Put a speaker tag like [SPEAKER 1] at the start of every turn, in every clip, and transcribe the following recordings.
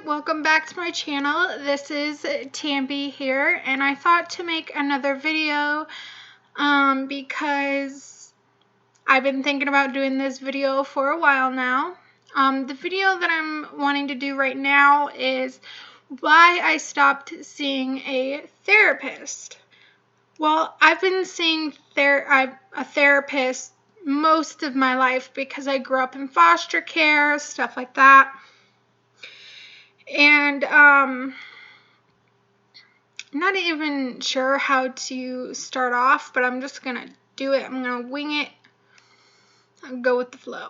[SPEAKER 1] welcome back to my channel. This is Tambi here, and I thought to make another video because I've been thinking about doing this video for a while now. The video that I'm wanting to do right now is why I stopped seeing a therapist. Well, I've been seeing a therapist most of my life because I grew up in foster care, stuff like that. And not even sure how to start off, but I'm just gonna do it. I'm gonna wing it and go with the flow.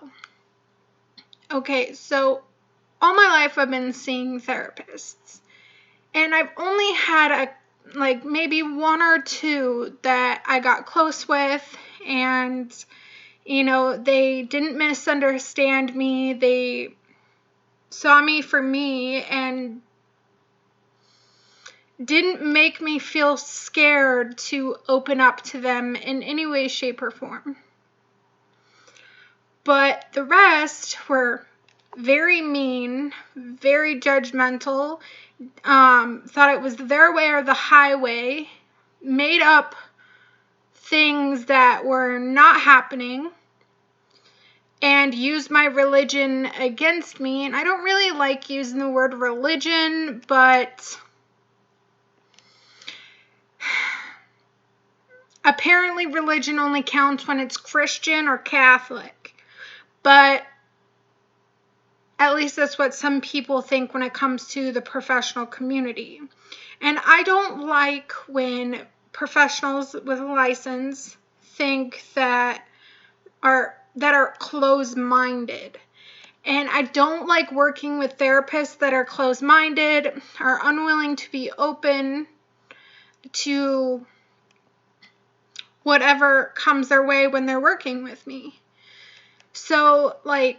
[SPEAKER 1] Okay, so all my life I've been seeing therapists, and I've only had maybe one or two that I got close with, and they didn't misunderstand me. They saw me for me and didn't make me feel scared to open up to them in any way, shape, or form. But the rest were very mean, very judgmental, thought it was their way or the highway, made up things that were not happening, and used my religion against me. And I don't really like using the word religion, but apparently religion only counts when it's Christian or Catholic. But at least that's what some people think when it comes to the professional community. And I don't like when professionals with a license think that are closed-minded. And I don't like working with therapists that are closed-minded, are unwilling to be open to whatever comes their way when they're working with me. So, I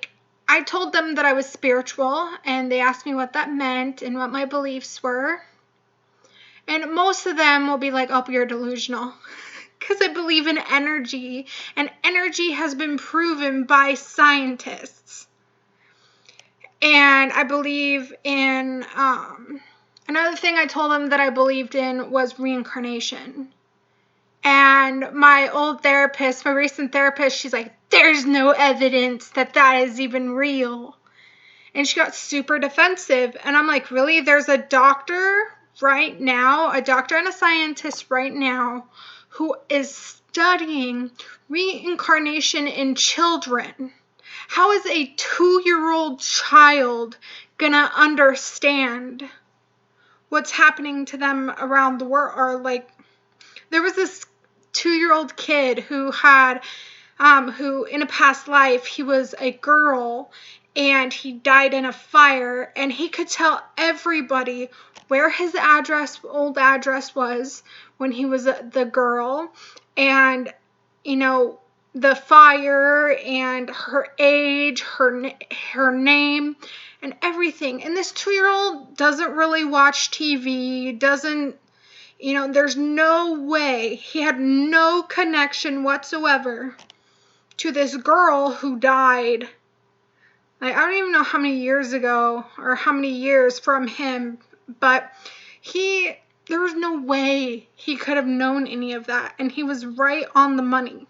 [SPEAKER 1] told them that I was spiritual, and they asked me what that meant and what my beliefs were. And most of them will be like, oh, you're delusional. Because I believe in energy, and energy has been proven by scientists. And I believe in, another thing I told them that I believed in was reincarnation. And my old therapist, my recent therapist, she's like, there's no evidence that is even real. And she got super defensive. And I'm like, really? There's a doctor right now, a doctor and a scientist right now, who is studying reincarnation in children. How is a 2-year-old child gonna understand what's happening to them around the world? Or there was this 2-year-old kid who had, who in a past life, he was a girl and he died in a fire, and he could tell everybody where his old address was when he was the girl, and, the fire and her age, her name, and everything. And this 2-year-old doesn't really watch TV, there's no way, he had no connection whatsoever to this girl who died. I don't even know how many years ago or how many years from him, but there was no way he could have known any of that. And he was right on the money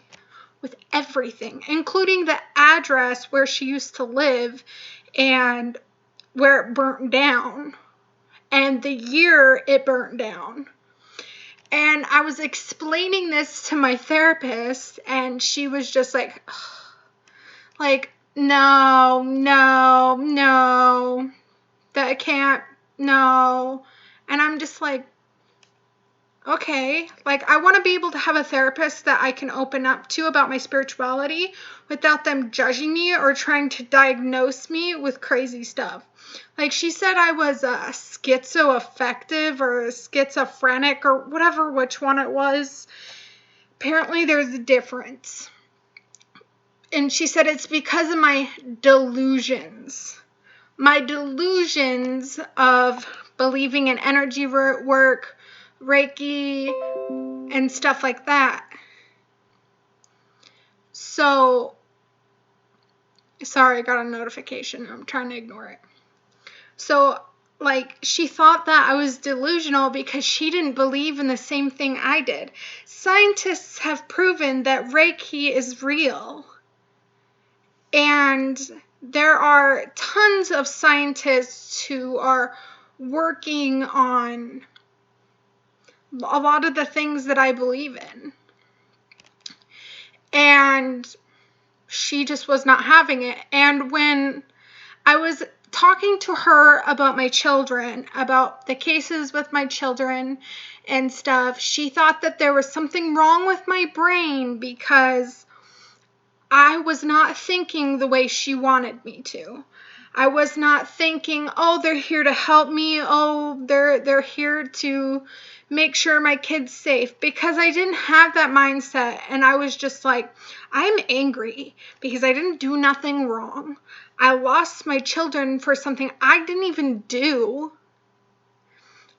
[SPEAKER 1] with everything, including the address where she used to live and where it burnt down and the year it burnt down. And I was explaining this to my therapist, and she was just like, no, that can't, no. And I'm just like, okay, I want to be able to have a therapist that I can open up to about my spirituality without them judging me or trying to diagnose me with crazy stuff. She said I was schizoaffective or schizophrenic or whatever, which one it was. Apparently there's a difference. And she said it's because of my delusions. My delusions of believing in energy work, Reiki, and stuff like that. So, sorry, I got a notification. I'm trying to ignore it. So like, she thought that I was delusional because she didn't believe in the same thing I did. Scientists have proven that Reiki is real. And there are tons of scientists who are working on a lot of the things that I believe in. And she just was not having it. And when I was talking to her about my children, about the cases with my children and stuff, she thought that there was something wrong with my brain because I was not thinking the way she wanted me to. I was not thinking, oh, they're here to help me. Oh, they're here to make sure my kid's safe, because I didn't have that mindset. And I was just like, I'm angry because I didn't do nothing wrong. I lost my children for something I didn't even do.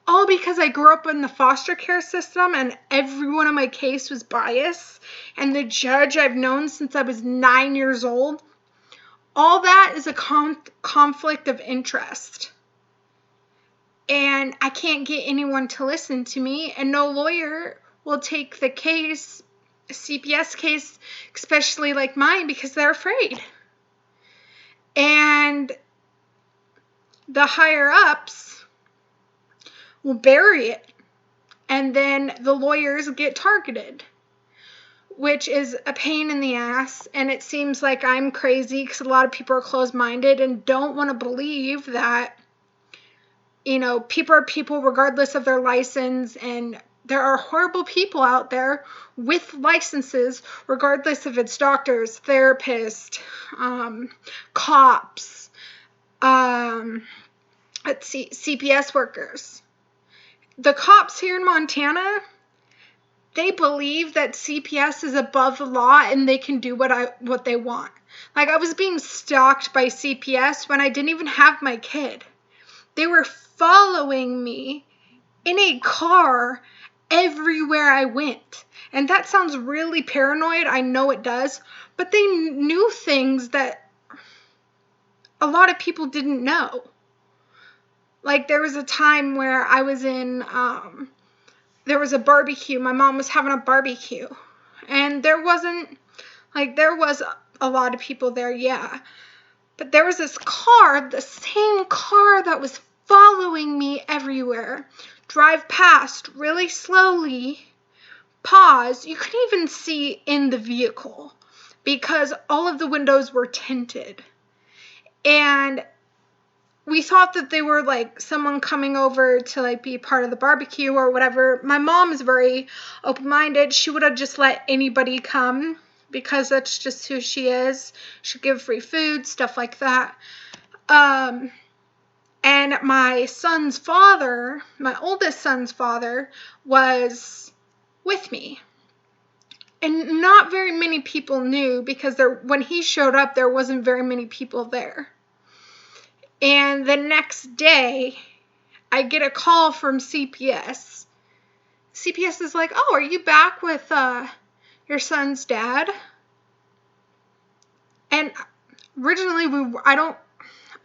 [SPEAKER 1] All because I grew up in the foster care system and every one of my case was biased, and the judge I've known since I was 9 years old. All that is a conflict of interest. And I can't get anyone to listen to me, and no lawyer will take the case, a CPS case, especially like mine, because they're afraid. And the higher ups will bury it, and then the lawyers get targeted, which is a pain in the ass. And it seems like I'm crazy because a lot of people are closed-minded and don't want to believe that, you know, people are people regardless of their license, and there are horrible people out there with licenses regardless if it's doctors, therapists, cops, CPS workers. The cops here in Montana, they believe that CPS is above the law and they can do what they want. Like, I was being stalked by CPS when I didn't even have my kid. They were following me in a car everywhere I went. And that sounds really paranoid. I know it does. But they knew things that a lot of people didn't know. Like, there was a time where I was in, there was a barbecue. My mom was having a barbecue. And there was a lot of people there, yeah. But there was this car, the same car that was following me everywhere. Drive past really slowly, pause. You couldn't even see in the vehicle because all of the windows were tinted. And we thought that they were like someone coming over to like be part of the barbecue or whatever. My mom is very open-minded. She would have just let anybody come because that's just who she is. She'd give free food, stuff like that. And my son's father, my oldest son's father, was with me. And not very many people knew because when he showed up, there wasn't very many people there. And the next day, I get a call from CPS. CPS is like, oh, are you back with your son's dad? And originally, I don't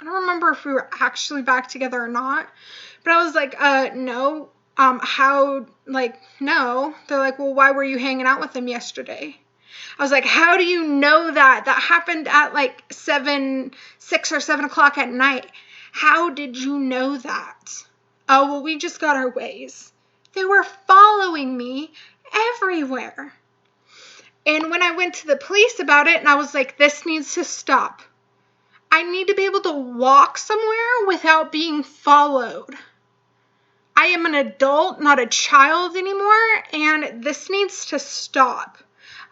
[SPEAKER 1] remember if we were actually back together or not. But I was like, no. No. They're like, well, why were you hanging out with him yesterday? I was like, how do you know that? That happened at like 6 or 7 o'clock at night. How did you know that? Oh, well, we just got our ways. They were following me everywhere. And when I went to the police about it, and I was like, this needs to stop. I need to be able to walk somewhere without being followed. I am an adult, not a child anymore, and this needs to stop.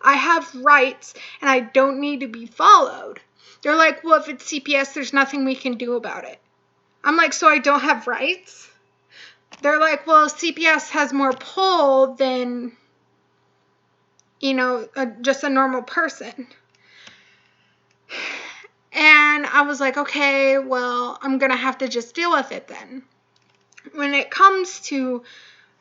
[SPEAKER 1] I have rights, and I don't need to be followed. They're like, well, if it's CPS, there's nothing we can do about it. I'm like, so I don't have rights? They're like, well, CPS has more pull than, just a normal person. And I was like, okay, well, I'm going to have to just deal with it then. When it comes to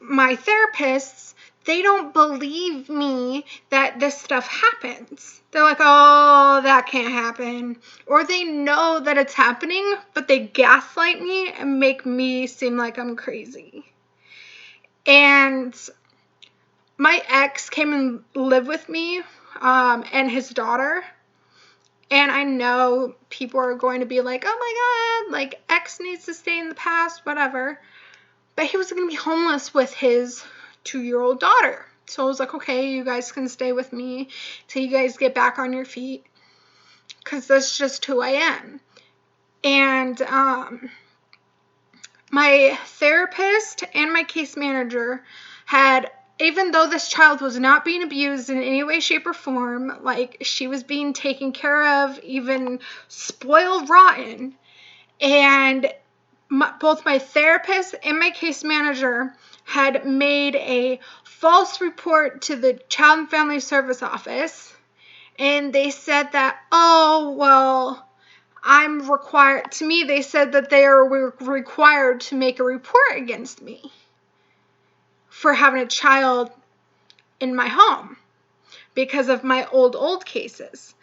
[SPEAKER 1] my therapists, they don't believe me that this stuff happens. They're like, oh, that can't happen. Or they know that it's happening, but they gaslight me and make me seem like I'm crazy. And my ex came and lived with me and his daughter. And I know people are going to be like, oh my God, like ex needs to stay in the past, whatever. But he was going to be homeless with his 2-year-old daughter. So I was like, okay, you guys can stay with me till you guys get back on your feet. Because that's just who I am. And my therapist and my case manager had, even though this child was not being abused in any way, shape, or form, like she was being taken care of, even spoiled rotten, and both my therapist and my case manager had made a false report to the Child and Family Service office, and they said that, oh, well, I'm required, to me, they said that they are required to make a report against me for having a child in my home because of my old cases.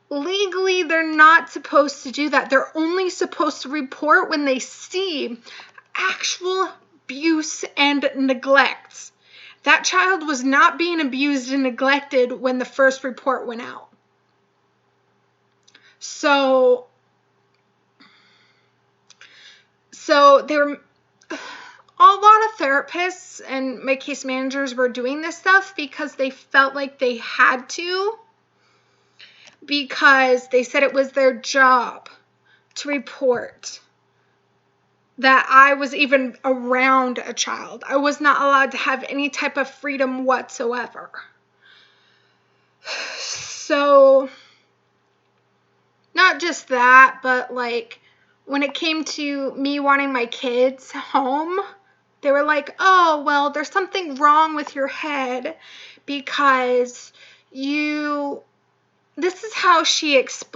[SPEAKER 1] Legally, they're not supposed to do that. They're only supposed to report when they see actual abuse and neglect. That child was not being abused and neglected when the first report went out. So there were a lot of therapists and my case managers were doing this stuff because they felt like they had to, because they said it was their job to report that I was even around a child. I was not allowed to have any type of freedom whatsoever. So, not just that, but like when it came to me wanting my kids home, they were like, oh, well, there's something wrong with your head because this is how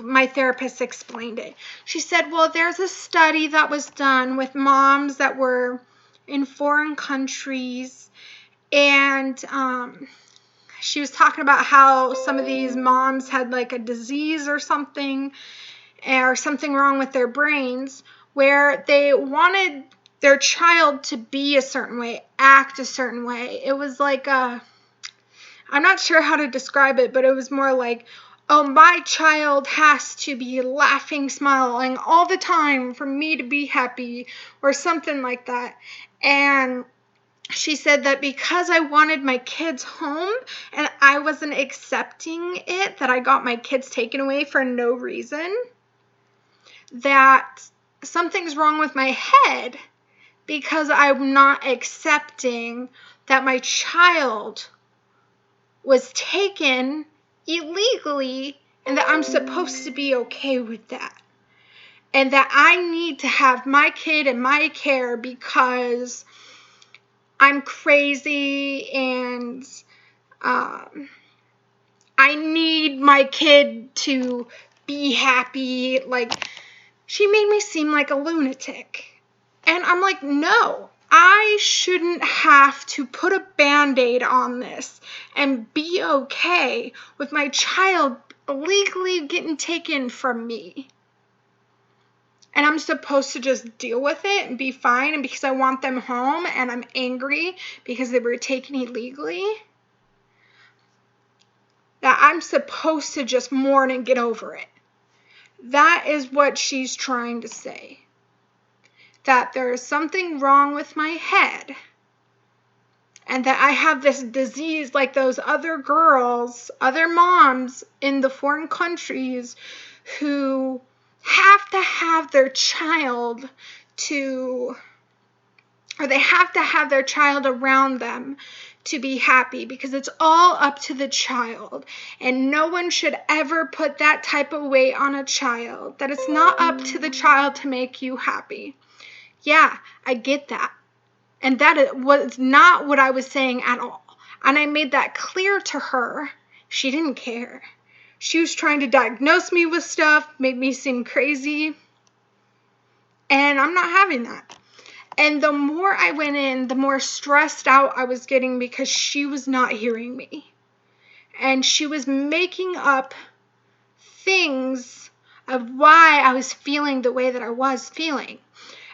[SPEAKER 1] my therapist explained it. She said, well, there's a study that was done with moms that were in foreign countries, and she was talking about how some of these moms had like a disease or something wrong with their brains, where they wanted their child to be a certain way, act a certain way. It was like I'm not sure how to describe it, but it was more like, oh, my child has to be laughing, smiling all the time for me to be happy, or something like that. And she said that because I wanted my kids home and I wasn't accepting it, that I got my kids taken away for no reason, that something's wrong with my head because I'm not accepting that my child was taken illegally and that I'm supposed to be okay with that. And that I need to have my kid in my care because I'm crazy and I need my kid to be happy. Like, she made me seem like a lunatic. And I'm like, no, I shouldn't have to put a Band-Aid on this and be okay with my child illegally getting taken from me. And I'm supposed to just deal with it and be fine, and because I want them home and I'm angry because they were taken illegally, that I'm supposed to just mourn and get over it. That is what she's trying to say. That there is something wrong with my head and that I have this disease like those other girls, other moms in the foreign countries who have to have their child they have to have their child around them to be happy, because it's all up to the child, and no one should ever put that type of weight on a child, that it's not up to the child to make you happy. Yeah, I get that. And that was not what I was saying at all. And I made that clear to her. She didn't care. She was trying to diagnose me with stuff, make me seem crazy. And I'm not having that. And the more I went in, the more stressed out I was getting because she was not hearing me. And she was making up things of why I was feeling the way that I was feeling.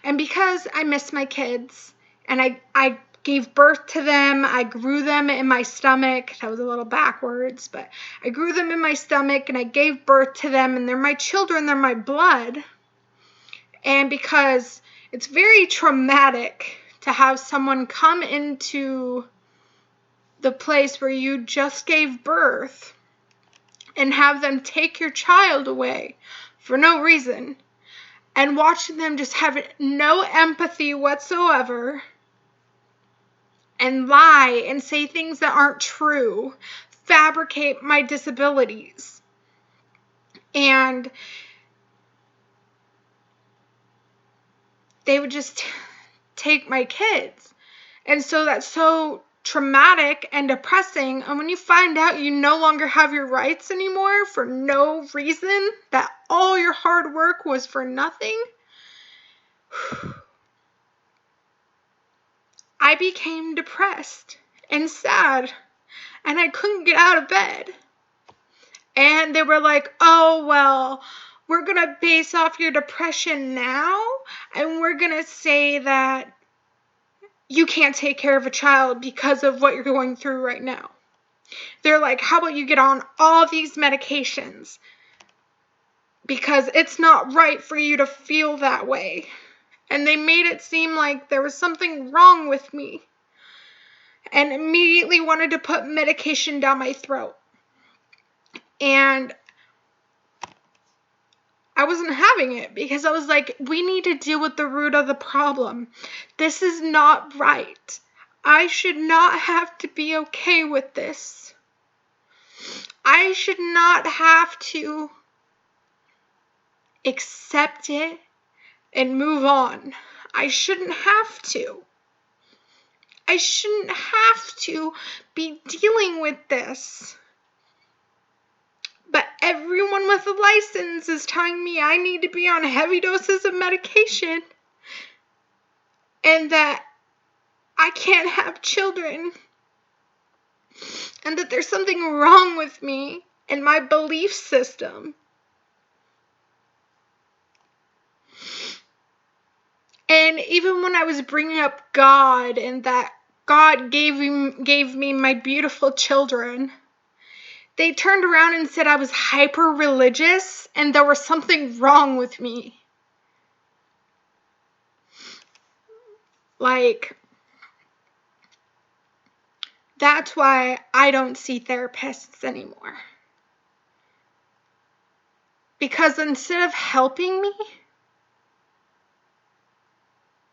[SPEAKER 1] And because I miss my kids and I gave birth to them, I grew them in my stomach. That was a little backwards, but I grew them in my stomach and I gave birth to them, and they're my children, they're my blood. And because it's very traumatic to have someone come into the place where you just gave birth and have them take your child away for no reason, and watching them just have no empathy whatsoever and lie and say things that aren't true, fabricate my disabilities. And they would just take my kids. And so that's so traumatic and depressing. And when you find out you no longer have your rights anymore for no reason, that all your hard work was for nothing, I became depressed and sad, and I couldn't get out of bed. And they were like, oh, well, we're going to base off your depression now, and we're going to say that you can't take care of a child because of what you're going through right now. They're like, how about you get on all these medications because it's not right for you to feel that way. And they made it seem like there was something wrong with me, and immediately wanted to put medication down my throat. And I wasn't having it because I was like, we need to deal with the root of the problem. This is not right. I should not have to be okay with this. I should not have to accept it and move on. I shouldn't have to. I shouldn't have to be dealing with this. But everyone with a license is telling me I need to be on heavy doses of medication and that I can't have children and that there's something wrong with me and my belief system. And even when I was bringing up God and that God gave me my beautiful children, they turned around and said I was hyper-religious and there was something wrong with me. Like, that's why I don't see therapists anymore. Because instead of helping me,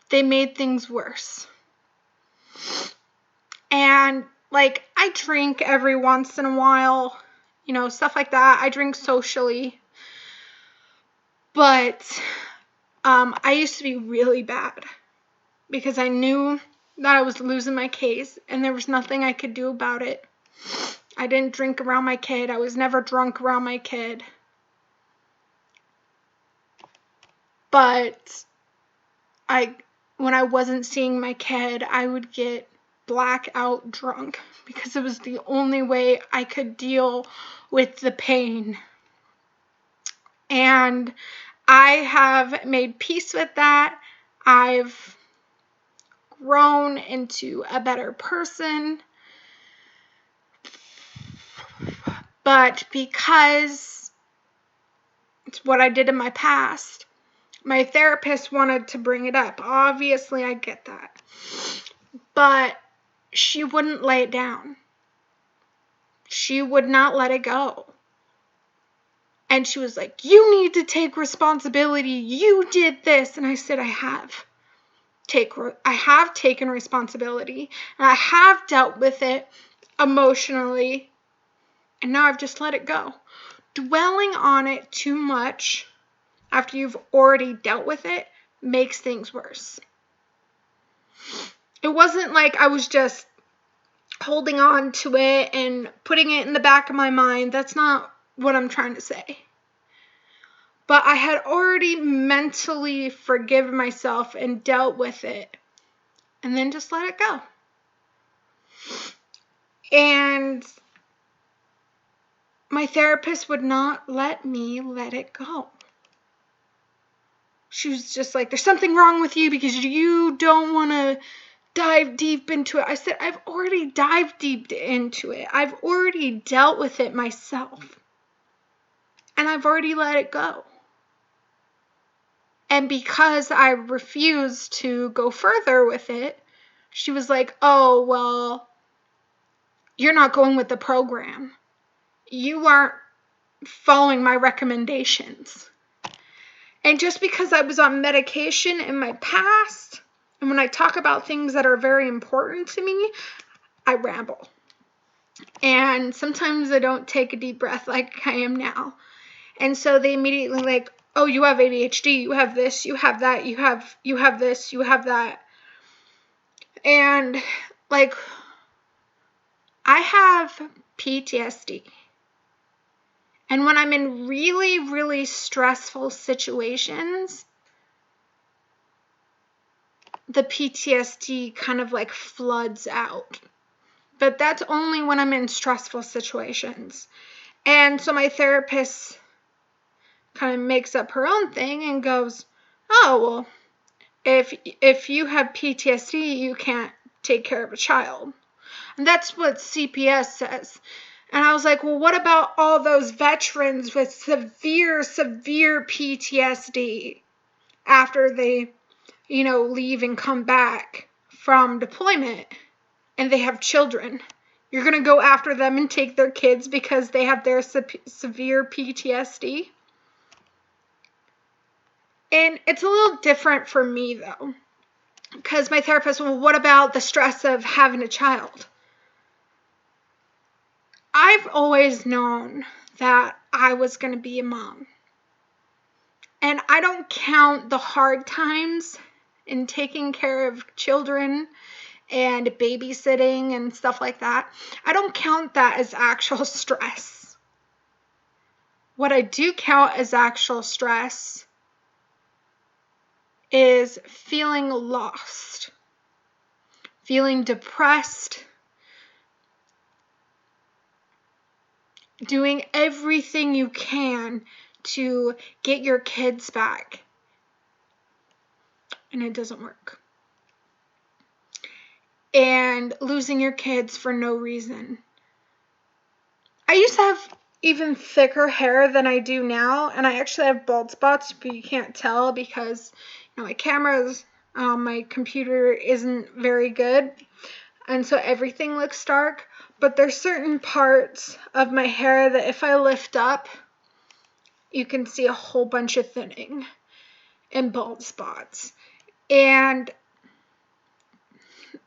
[SPEAKER 1] they made things worse. And like, I drink every once in a while, stuff like that. I drink socially. But I used to be really bad because I knew that I was losing my case and there was nothing I could do about it. I didn't drink around my kid. I was never drunk around my kid. But when I wasn't seeing my kid, I would get blackout drunk because it was the only way I could deal with the pain. And I have made peace with that. I've grown into a better person. But because it's what I did in my past, my therapist wanted to bring it up. Obviously, I get that. But she wouldn't lay it down. She would not let it go. And she was like, you need to take responsibility. You did this. And I said, I have taken responsibility. And I have dealt with it emotionally. And now I've just let it go. Dwelling on it too much after you've already dealt with it makes things worse. It wasn't like I was just holding on to it and putting it in the back of my mind. That's not what I'm trying to say. But I had already mentally forgiven myself and dealt with it and then just let it go. And my therapist would not let me let it go. She was just like, there's something wrong with you because you don't want to dive deep into it. I said, I've already dived deep into it. I've already dealt with it myself. And I've already let it go. And because I refused to go further with it, she was like, oh, well, you're not going with the program. You aren't following my recommendations. And just because I was on medication in my past, and when I talk about things that are very important to me, I ramble. And sometimes I don't take a deep breath like I am now. And so they immediately like, oh, you have ADHD, you have this, you have that, you have this, you have that. And like, I have PTSD. And when I'm in really, really stressful situations, the PTSD kind of like floods out. But that's only when I'm in stressful situations. And so my therapist kind of makes up her own thing and goes, oh, well, if you have PTSD, you can't take care of a child. And that's what CPS says. And I was like, well, what about all those veterans with severe, severe PTSD after they, leave and come back from deployment and they have children? You're going to go after them and take their kids because they have their severe PTSD? And it's a little different for me, though, because my therapist, well, what about the stress of having a child? I've always known that I was going to be a mom. And I don't count the hard times in taking care of children and babysitting and stuff like that. I don't count that as actual stress. What I do count as actual stress is feeling lost, feeling depressed, doing everything you can to get your kids back, and it doesn't work. And losing your kids for no reason. I used to have even thicker hair than I do now, and I actually have bald spots, but you can't tell because my cameras, my computer isn't very good, and so everything looks dark. But there's certain parts of my hair that if I lift up, you can see a whole bunch of thinning and bald spots. And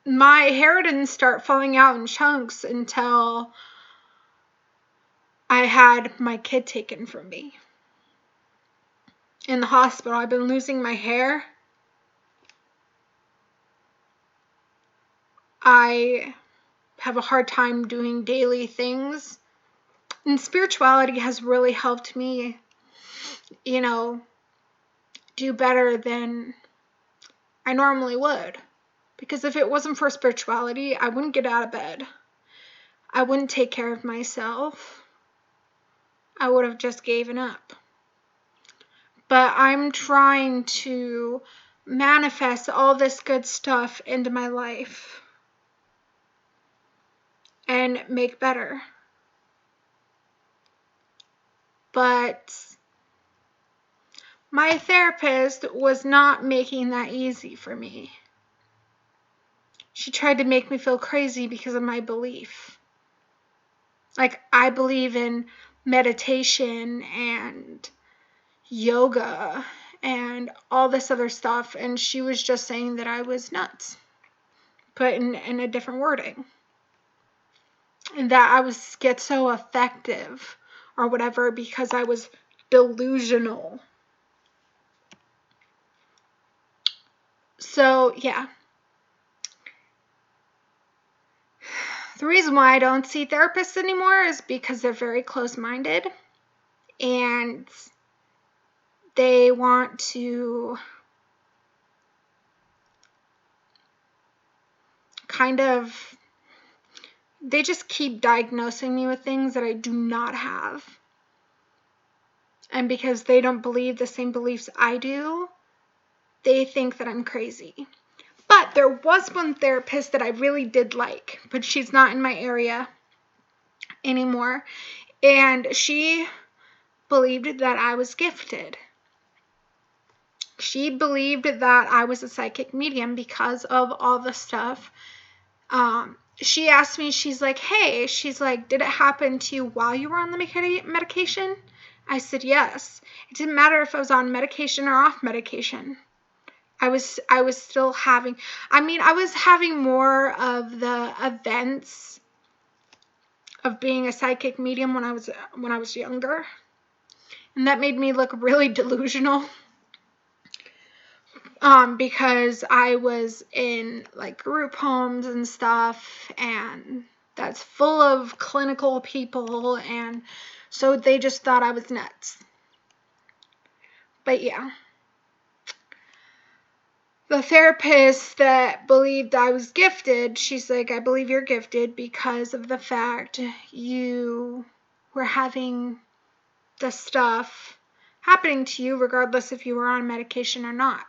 [SPEAKER 1] my hair didn't start falling out in chunks until I had my kid taken from me. In the hospital, I've been losing my hair. I have a hard time doing daily things. And spirituality has really helped me, do better than I normally would. Because if it wasn't for spirituality, I wouldn't get out of bed. I wouldn't take care of myself. I would have just given up. But I'm trying to manifest all this good stuff into my life and make better. But my therapist was not making that easy for me. She tried to make me feel crazy because of my belief. Like, I believe in meditation and yoga and all this other stuff, and she was just saying that I was nuts, but in a different wording, and that I was schizoaffective or whatever because I was delusional. So yeah, the reason why I don't see therapists anymore is because they're very close-minded and they want to kind of, they just keep diagnosing me with things that I do not have. And because they don't believe the same beliefs I do, they think that I'm crazy. But there was one therapist that I really did like, but she's not in my area anymore. And she believed that I was gifted. She believed that I was a psychic medium because of all the stuff. She asked me, she's like, hey, she's like, did it happen to you while you were on the medication? I said, yes. It didn't matter if I was on medication or off medication. I was still having, I was having more of the events of being a psychic medium when I was younger. And that made me look really delusional. Because I was in like group homes and stuff, and that's full of clinical people, and so they just thought I was nuts. But yeah. The therapist that believed I was gifted, she's like, I believe you're gifted because of the fact you were having the stuff happening to you regardless if you were on medication or not.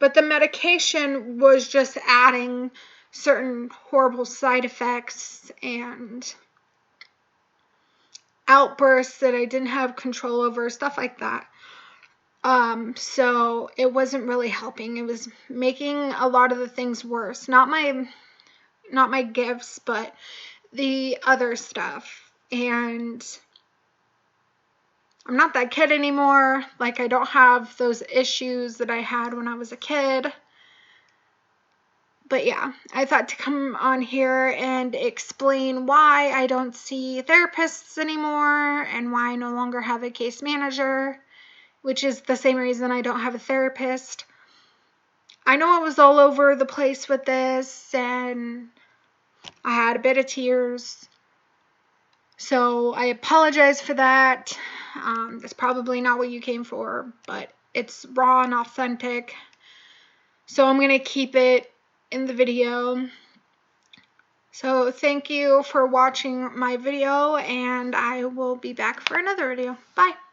[SPEAKER 1] But the medication was just adding certain horrible side effects and outbursts that I didn't have control over, stuff like that. So it wasn't really helping. It was making a lot of the things worse. Not my gifts, but the other stuff. And I'm not that kid anymore. Like, I don't have those issues that I had when I was a kid. But yeah, I thought to come on here and explain why I don't see therapists anymore and why I no longer have a case manager, which is the same reason I don't have a therapist. I know I was all over the place with this, and I had a bit of tears. So I apologize for that. That's probably not what you came for, but it's raw and authentic. So I'm going to keep it in the video. So thank you for watching my video, and I will be back for another video. Bye.